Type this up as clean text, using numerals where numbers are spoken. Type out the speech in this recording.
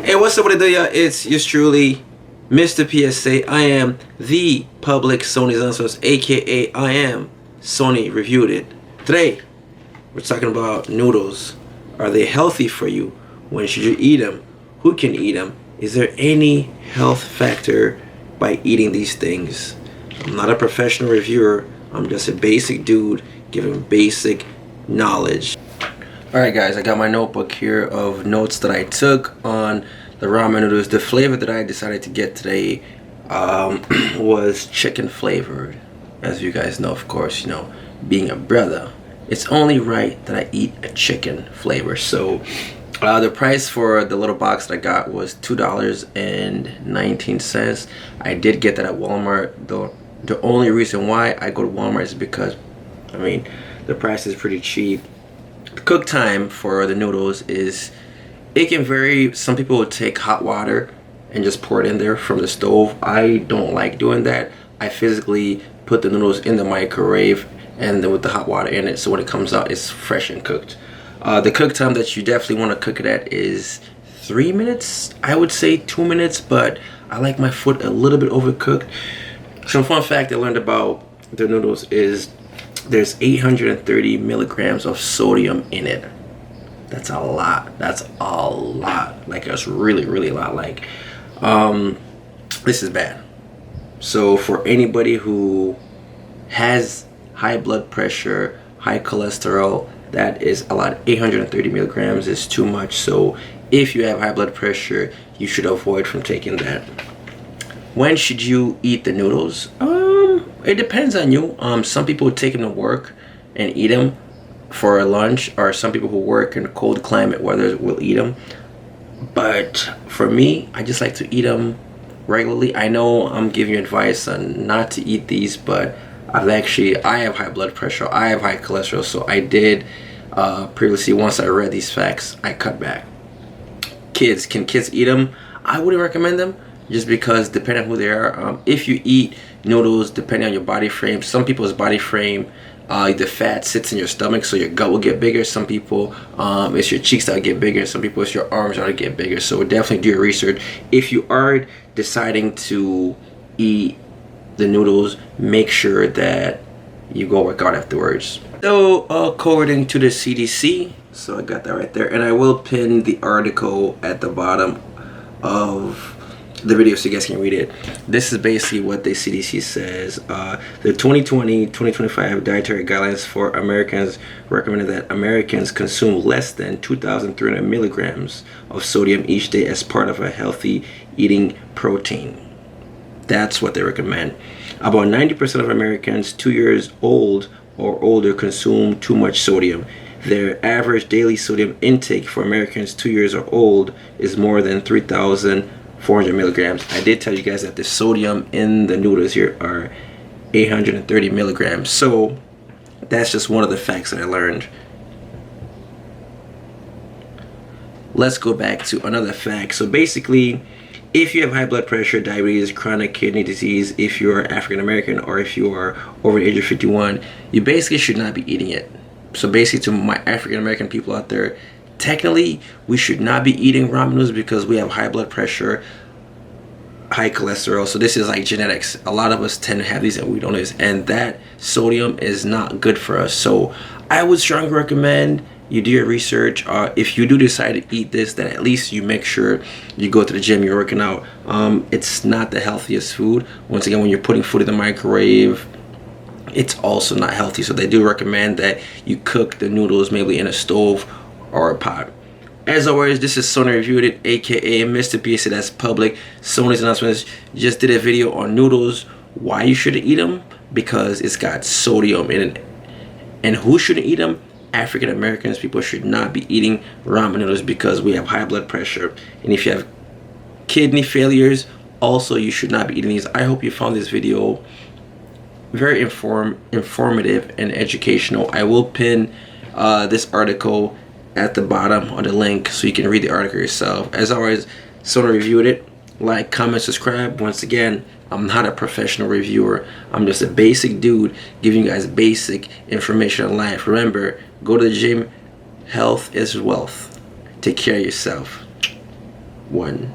Hey, what's up with it, y'all? It's yours truly, Mr. PSA. I am the public Sony's answers, aka I am Sony Reviewed It. Today, we're talking about noodles. Are they healthy for you? When should you eat them? Who can eat them? Is there any health factor by eating these things? I'm not a professional reviewer. I'm just a basic dude giving basic knowledge. Alright guys, I got my notebook here of notes that I took on the ramen noodles. The flavor that I decided to get today was chicken flavored. As you guys know, of course, being a brother, it's only right that I eat a chicken flavor. So the price for the little box that I got was $2.19. I did get that at Walmart, though. The only reason why I go to Walmart is because, the price is pretty cheap. The cook time for the noodles it can vary. Some people would take hot water and just pour it in there from the stove. I don't like doing that. I physically put the noodles in the microwave and then with the hot water in it, so when it comes out it's fresh and cooked. The cook time that you definitely want to cook it at is 3 minutes. I would say 2 minutes, but I like my food a little bit overcooked. Some fun fact I learned about the noodles is there's 830 milligrams of sodium in it. That's a lot. That's a lot. Like, that's really, really a lot. Like, this is bad. So for anybody who has high blood pressure, high cholesterol, that is a lot. 830 milligrams is too much. So if you have high blood pressure, you should avoid from taking that. When should you eat the noodles? It depends on you. Some people take them to work and eat them for lunch, or some people who work in a cold climate weather will eat them. But for me, I just like to eat them regularly. I know I'm giving you advice on not to eat these, but I have high blood pressure, I have high cholesterol, so I did previously, once I read these facts, I cut back. Can kids eat them? I wouldn't recommend them, just because depending on who they are. If you eat noodles, depending on your body frame, some people's body frame, the fat sits in your stomach, so your gut will get bigger. Some people, it's your cheeks that will get bigger. Some people, it's your arms that will get bigger. So definitely do your research. If you are deciding to eat the noodles, make sure that you go work out afterwards. So according to the CDC, so I got that right there, and I will pin the article at the bottom of the video so you guys can read it. This is basically what the CDC says. The 2020-2025 dietary guidelines for Americans recommended that Americans consume less than 2,300 milligrams of sodium each day as part of a healthy eating protein. That's what they recommend. About 90% of Americans 2 years old or older consume too much sodium. Their average daily sodium intake for Americans 2 years or old is more than 3,400 milligrams. I did tell you guys that the sodium in the noodles here are 830 milligrams. So that's just one of the facts that I learned. Let's go back to another fact. So basically, if you have high blood pressure, diabetes, chronic kidney disease, if you're African American, or if you are over the age of 51, you basically should not be eating it. So basically, to my African American people out there, technically we should not be eating ramen noodles because we have high blood pressure, high cholesterol. So this is like genetics. A lot of us tend to have these and we don't, and that sodium is not good for us. So I would strongly recommend you do your research. If you do decide to eat this, then at least you make sure you go to the gym, you're working out. It's not the healthiest food. Once again, when you're putting food in the microwave, it's also not healthy. So they do recommend that you cook the noodles maybe in a stove or a pot. As always, this is Sony Reviewed It, aka Mr. PSA. That's public Sony's announcements. Just did a video on noodles, why you shouldn't eat them, because it's got sodium in it. And who shouldn't eat them? African Americans. People should not be eating ramen noodles because we have high blood pressure, and if you have kidney failures, also you should not be eating these. I hope you found this video very informative and educational. I will pin this article at the bottom on the link so you can read the article yourself. As always, Sony Reviewed It. Like, comment, subscribe. Once again, I'm not a professional reviewer. I'm just a basic dude giving you guys basic information on life. Remember, go to the gym. Health is wealth. Take care of yourself. one